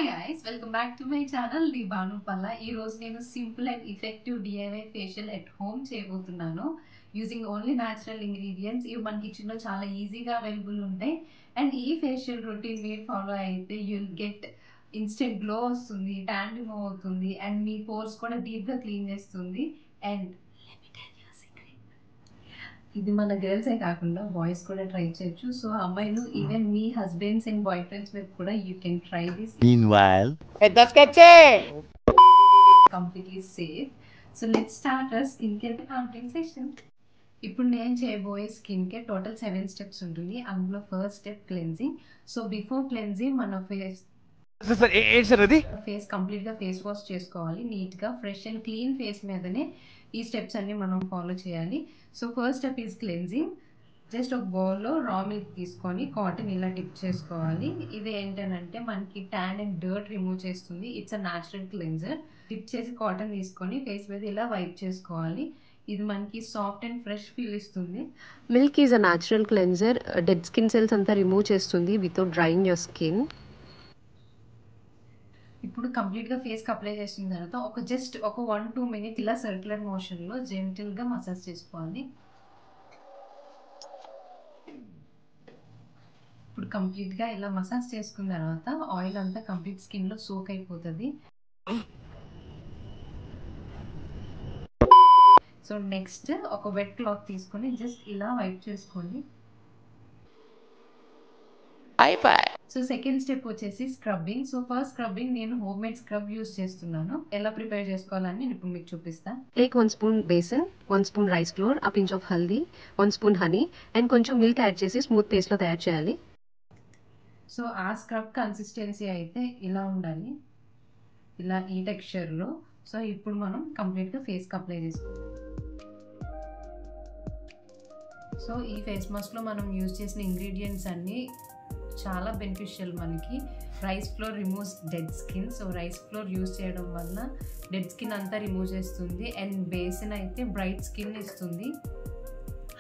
Hi guys, welcome back to my channel The Banu Palla. ఈ రోజు నేను simple and effective DIY facial at home చేయబోతున్నాను using only natural ingredients. ఇవి మన kitchen లో చాలా ఈజీగా అవైలబుల్ ఉంటాయి. అండ్ ఈ ఫేషియల్ రొటీన్ మీరు ఫాలో అయితే యుల్ గెట్ ఇన్స్టెంట్ గ్లో వస్తుంది, ట్యాన్ రిమూవ్ అవుతుంది అండ్ మీ పోర్స్ కూడా డీప్ గా క్లీన్ చేస్తుంది. అండ్ ఇది మన గర్ల్సే కాకుండా బాయ్స్ కూడా ట్రై చేయొచ్చు. సో అమ్మాయిలు ఈవెన్ మీ హస్బెండ్స్ అండ్ బాయ్ ఫ్రెండ్స్ మీద కూడా you can try this. Meanwhile, completely safe. So let's start our skin care complete session. ఇప్పుడు నేను చేయబోయే స్కిన్ కేర్ టోటల్ 7 స్టెప్స్ ఉంటుంది. అందులో first step cleansing. So before cleansing మన ఫేస్ కంప్లీట్ గా face wash చేసుకోవాలి. నీట్ గా ఫ్రెష్ అండ్ క్లీన్ ఫేస్ మీదనే ఈ స్టెప్స్ అన్ని మనం ఫాలో చేయాలి. So first step is cleansing. Just ఒక బౌల్లో రా మిల్క్ తీసుకొని కాటన్ ఇలా డిప్ చేసుకోవాలి. ఇది ఏంటంటే మనకి ట్యాన్ అండ్ డర్ట్ రిమూవ్ చేస్తుంది. It's a natural cleanser. Dip చేసి కాటన్ తీసుకొని ఫేస్ మీద ఇలా వైప్ చేసుకోవాలి. ఇది మనకి సాఫ్ట్ అండ్ ఫ్రెష్ ఫీల్ ఇస్తుంది. Milk is a natural cleanser. Dead skin cells అంతా రిమూవ్ చేస్తుంది వితౌట్ డ్రైయింగ్ యువర్ స్కిన్. ఇప్పుడు కంప్లీట్గా ఫేస్కి అప్లై చేసిన తర్వాత ఒక 1-2 మినిట్స్ ఇలా సర్క్యులర్ మోషన్లో జెంటిల్గా మసాజ్ చేసుకోవాలి. ఇప్పుడు కంప్లీట్గా ఇలా మసాజ్ చేసుకున్న తర్వాత ఆయిల్ అంతా కంప్లీట్ స్కిన్లో సోక్ అయిపోతుంది. సో నెక్స్ట్ ఒక వెట్ క్లాత్ తీసుకొని జస్ట్ ఇలా వైప్ చేసుకోండి. సో సెకండ్ స్టెప్ వచ్చేసి స్క్రబ్బింగ్. సో ఫస్ట్ స్క్రబ్బింగ్ నేను హోమ్ మేడ్ స్క్రబ్ యూస్ చేస్తున్నాను. ఎలా ప్రిపేర్ చేసుకోవాలని నేను ఇప్పుడు మీకు చూపిస్తాను. Take 1 spoon besan, 1 spoon rice flour, a pinch of haldi, 1 spoon honey and కొంచెం మిల్క్ యాడ్ చేసి స్మూత్ పేస్ట్లో తయారు చేయాలి. సో ఆ స్క్రబ్ కన్సిస్టెన్సీ అయితే ఇలా ఉండాలి, ఇలా ఈ టెక్స్చర్లో. సో ఇప్పుడు మనం కంప్లీట్గా ఫేస్కి అప్లై చేసుకోవాలి. సో ఈ ఫేస్ మాస్క్లో మనం యూజ్ చేసిన ఇంగ్రీడియంట్స్ అన్నీ చాలా బెనిఫిషియల్ మనకి. Rice flour removes dead skin. So rice flour use చేయడం వల్ల డెడ్ స్కిన్ అంతా రిమూవ్ చేస్తుంది. అండ్ బేసిన్ అయితే బ్రైట్ స్కిన్ ఇస్తుంది.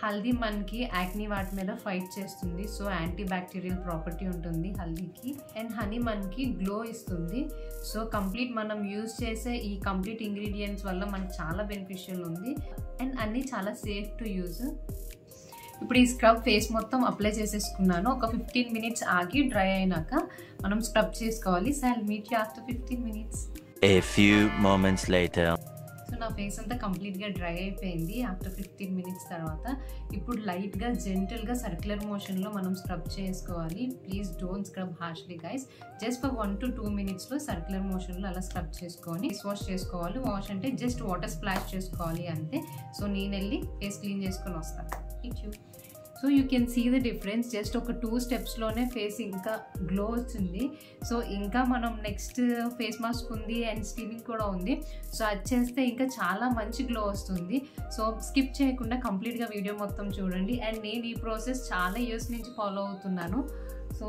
హల్దీ మనకి యాక్ని వాటి మీద ఫైట్ చేస్తుంది. సో యాంటీ బ్యాక్టీరియల్ ప్రాపర్టీ ఉంటుంది హల్దీకి. అండ్ హనీ మనకి గ్లో ఇస్తుంది. సో కంప్లీట్ మనం యూజ్ చేసే ఈ కంప్లీట్ ఇంగ్రీడియంట్స్ వల్ల మనకి చాలా బెనిఫిషియల్ ఉంది. అండ్ అన్నీ చాలా సేఫ్ టు యూజ్. ఇప్పుడు ఈ స్క్రబ్ ఫేస్ మొత్తం అప్లై చేసేసుకున్నాను. ఒక 15 మినిట్స్ ఆగి డ్రై అయినాక మనం స్క్రబ్ చేసుకోవాలి. So I'll meet you after 15 minutes. a few moments later. So నా ఫేస్ అంతా కంప్లీట్గా డ్రై అయిపోయింది ఆఫ్టర్ 15 మినిట్స్ తర్వాత. ఇప్పుడు లైట్గా జెంటల్గా సర్క్యులర్ మోషన్లో మనం స్క్రబ్ చేసుకోవాలి. Please don't scrub harshly guys. Just for 1 to 2 మినిట్స్లో సర్క్యులర్ మోషన్లో అలా స్క్రబ్ చేసుకొని ఫేస్ వాష్ చేసుకోవాలి. వాష్ అంటే జస్ట్ వాటర్ స్ప్లాష్ చేసుకోవాలి అంతే. సో నేను వెళ్ళి ఫేస్ క్లీన్ చేసుకొని వస్తాను. So you can see the difference. Just ఒక 2 స్టెప్స్లోనే ఫేస్ ఇంకా గ్లో వచ్చింది. సో ఇంకా మనం నెక్స్ట్ ఫేస్ మాస్క్ ఉంది అండ్ స్టీమింగ్ కూడా ఉంది. సో అది చేస్తే ఇంకా చాలా మంచి గ్లో వస్తుంది. సో స్కిప్ చేయకుండా కంప్లీట్గా వీడియో మొత్తం చూడండి. అండ్ నేను ఈ ప్రాసెస్ చాలా ఇయర్స్ నుంచి ఫాలో అవుతున్నాను. So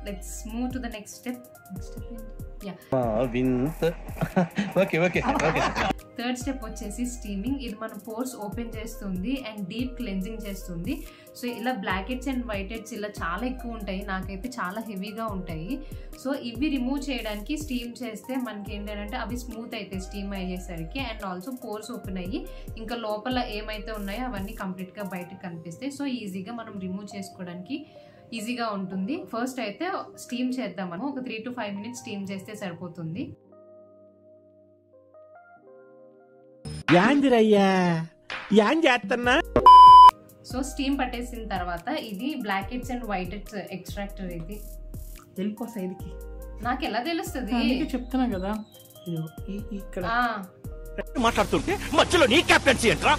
let's move to the next step. Third step వచ్చేసి స్టీమింగ్. ఇది మన పోర్స్ ఓపెన్ చేస్తుంది అండ్ డీప్ క్లెన్జింగ్ చేస్తుంది. సో ఇలా blackheads and whiteheads ఇలా చాలా ఎక్కువ ఉంటాయి. నాకైతే చాలా హెవీగా ఉంటాయి. సో ఇవి రిమూవ్ చేయడానికి స్టీమ్ చేస్తే మనకి ఏంటంటే అవి స్మూత్ అవుతాయి స్టీమ్ అయ్యేసరికి. అండ్ ఆల్సో పోర్స్ ఓపెన్ అయ్యి ఇంకా లోపల ఏమైతే ఉన్నాయో అవన్నీ కంప్లీట్గా బయటకు కనిపిస్తాయి. సో ఈజీగా మనం రిమూవ్ చేసుకోవడానికి ఈజీగా ఉంటుంది. ఫస్ట్ అయితే స్టీమ్ చేద్దాం. మనం ఒక 3 to 5 మినిట్స్ స్టీమ్ చేస్తే సరిపోతుంది. సో స్టీమ్ పట్టేసిన తర్వాత ఇది blackheads and whiteheads extractor. ఇది వెళ్ళిపో సైడ్కి. నాకు ఎలా తెలుస్తుంది? చెప్తున్నా కదా ఇక్కడ మాట్లాడుతుంటే మధ్యలో నీ కెప్టెన్సీ ఏంట్రా?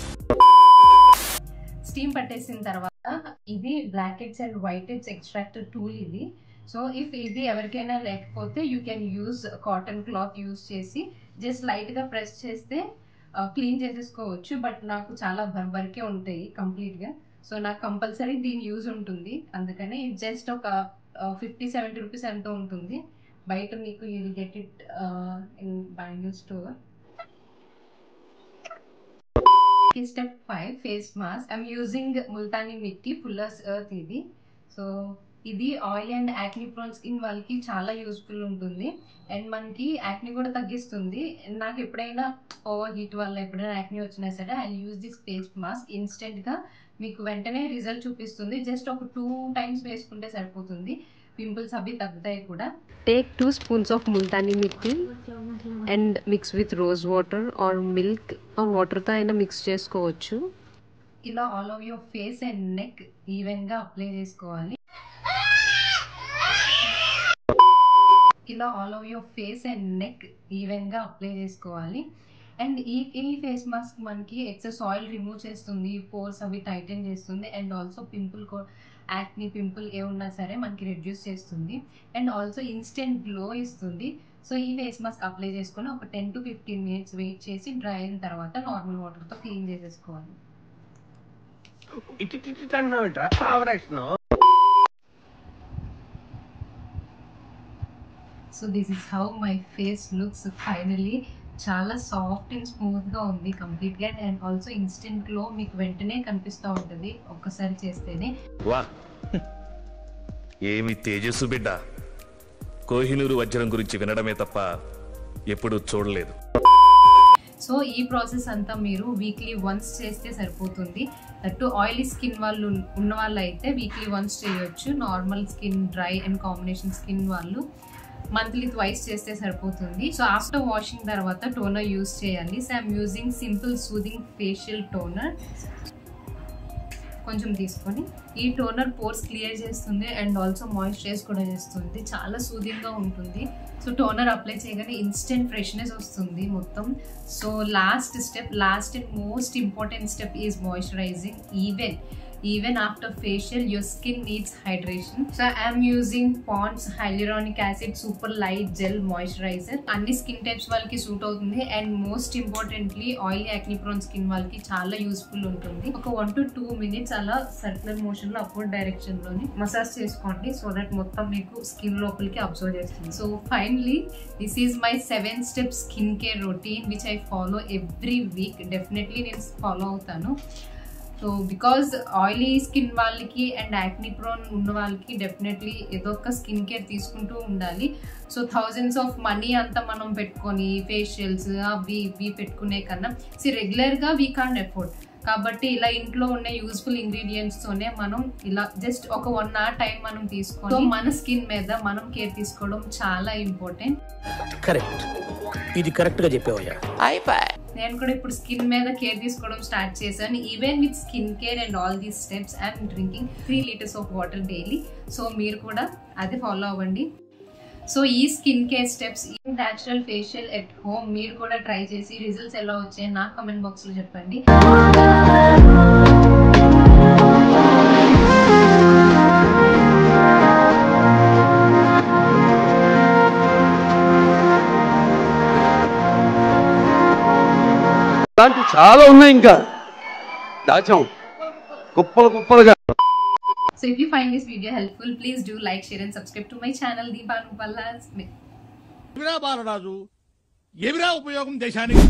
స్టీమ్ పట్టేసిన తర్వాత ఇది blackheads and whiteheads extractor tool ఇది. సో ఇఫ్ ఇది ఎవరికైనా లేకపోతే you can use cotton cloth use చేసి జస్ట్ లైట్గా ప్రెస్ చేస్తే క్లీన్ చేసేసుకోవచ్చు. బట్ నాకు చాలా బర్బర్కే ఉంటాయి కంప్లీట్గా. సో నాకు కంపల్సరీ దీని యూజ్ ఉంటుంది. అందుకని జస్ట్ ఒక 50-70 రూపీస్ ఎంతో ఉంటుంది బయట. మీకు you will get it in bangle store. Step 5 face mask. I'm using Multani Mitti Fuller's Earth ఇది. సో ఇది ఆయిల్ అండ్ యాక్ని ప్రోన్ స్కిన్ వాళ్ళకి చాలా యూస్ఫుల్ ఉంటుంది అండ్ మనకి యాక్ని కూడా తగ్గిస్తుంది. నాకు ఎప్పుడైనా ఓవర్ హీట్ వల్ల ఎప్పుడైనా యాక్ని వచ్చినా సరే I use this face mask. ఇన్స్టెంట్గా మీకు వెంటనే రిజల్ట్ చూపిస్తుంది. జస్ట్ ఒక 2 times వేసుకుంటే సరిపోతుంది. పింపుల్స్ అవి తగ్గుతాయి కూడా. Take 2 spoons of multani mitti and mix with rose water or milk or water తో అయినా మిక్స్ చేసుకోవచ్చు. ఇలా all over your face and neck ఈవెన్గా అప్లై చేసుకోవాలి. ఇలా all over your face and neck ఈవెన్గా అప్లై చేసుకోవాలి. అండ్ ఈ ఫేస్ మాస్క్ మనకి ఎక్సెస్ ఆయిల్ రిమూవ్ చేస్తుంది, పోర్స్ అవి టైటన్ చేస్తుంది అండ్ ఆల్సో యాక్ని పింపుల్ ఏ ఉన్నా సరే మనకి రెడ్యూస్ చేస్తుంది అండ్ ఆల్సో ఇన్స్టెంట్ గ్లో ఇస్తుంది. సో ఈ ఫేస్ మాస్క్ అప్లై చేసుకొని ఒక 10 to 15 minutes వెయిట్ చేసి డ్రై అయిన తర్వాత నార్మల్ వాటర్తో క్లీన్ చేసేసుకోవాలి. So this is how my face looks finally. చాలా సాఫ్ట్ అండ్ స్మూత్గా ఉంది కంప్లీట్గా అండ్ ఆల్సో ఇన్స్టెంట్ గ్లో మీకు వెంటనే కనిపిస్తూ ఉంటుంది ఒక్కసారి చేస్తేనే. వా ఏమి తేజస్సు బిడ్డ. కోహినూరు వజ్రం గురించి వినడమే తప్ప ఎప్పుడూ చూడలేదు. సో ఈ ప్రాసెస్ అంతా మీరు వీక్లీ వన్స్ చేస్తే సరిపోతుంది. దట్టు ఆయిలీ స్కిన్ వాళ్ళు ఉన్న వాళ్ళు అయితే వీక్లీ వన్స్ చేయొచ్చు. Normal skin, dry and combination skin వాళ్ళు మంత్లీ ట్వైస్ చేస్తే సరిపోతుంది. సో ఆఫ్టర్ వాషింగ్ తర్వాత టోనర్ యూజ్ చేయాలి. So I'm using simple soothing facial toner. కొంచెం తీసుకొని ఈ టోనర్ పోర్స్ క్లియర్ చేస్తుంది అండ్ ఆల్సో మాయిశ్చరైజ్ కూడా చేస్తుంది. చాలా సూదింగ్గా ఉంటుంది. సో టోనర్ అప్లై చేయగానే ఇన్స్టెంట్ ఫ్రెష్నెస్ వస్తుంది మొత్తం. So last and most important step is moisturising. Even after facial, your skin needs hydration. So I am using Pond's Hyaluronic Acid Super Light Gel Moisturizer. Anni skin types వాళ్ళకి suit అవుతుంది and most importantly oily యాక్ని prone skin వాళ్ళకి చాలా useful ఉంటుంది. ఒక 1 to 2 minutes అలా circular మోషన్లో upward డైరెక్షన్లోని massage చేసుకోండి so that మొత్తం మీకు స్కిన్ లోపలికి అబ్జర్వ్ చేస్తుంది. So finally this is my 7-step skin care routine which I follow every week. Definitely నేను ఫాలో అవుతాను. సో బికాజ్ ఆయిలీ స్కిన్ వాళ్ళకి అండ్ యాక్ని ప్రోన్ ఉన్న వాళ్ళకి డెఫినెట్లీ ఏదో ఒక స్కిన్ కేర్ తీసుకుంటూ ఉండాలి. సో థౌజండ్స్ ఆఫ్ మనీ అంతా మనం పెట్టుకొని ఫేషియల్స్ అవి ఇవి పెట్టుకునే కన్నా రెగ్యులర్గా వీ కాంట్ అఫోర్డ్. కాబట్టి ఇలా ఇంట్లో ఉన్న యూస్ఫుల్ ఇంగ్రీడియంట్స్తోనే మనం ఇలా జస్ట్ ఒక 1 hour టైం మనం తీసుకొని మన స్కిన్ మీద మనం కేర్ తీసుకోవడం చాలా ఇంపార్టెంట్. కరెక్ట్, ఇది కరెక్ట్గా చెప్పావయ్యా. నేను కూడా ఇప్పుడు స్కిన్ మీద కేర్ తీసుకోవడం స్టార్ట్ చేశాను. Even with skin care and all these steps I'm drinking 3 liters of water daily. So మీరు కూడా అది ఫాలో అవ్వండి. సో ఈ స్కిన్ కేర్ స్టెప్స్, ఈ న్యాచురల్ ఫేషియల్ ఎట్ హోమ్ మీరు కూడా ట్రై చేసి రిజల్ట్స్ ఎలా వచ్చాయి నా కామెంట్ బాక్స్లో చెప్పండి. ఇలాంటి చాలా ఉన్నాయి ఇంకా దాచాం కుప్పలుగా. So if you find this video helpful, please do like, share and subscribe to my channel Deepanu Pallas. Balaraju, ఎవిరా ఉపయోగం దేశానికి?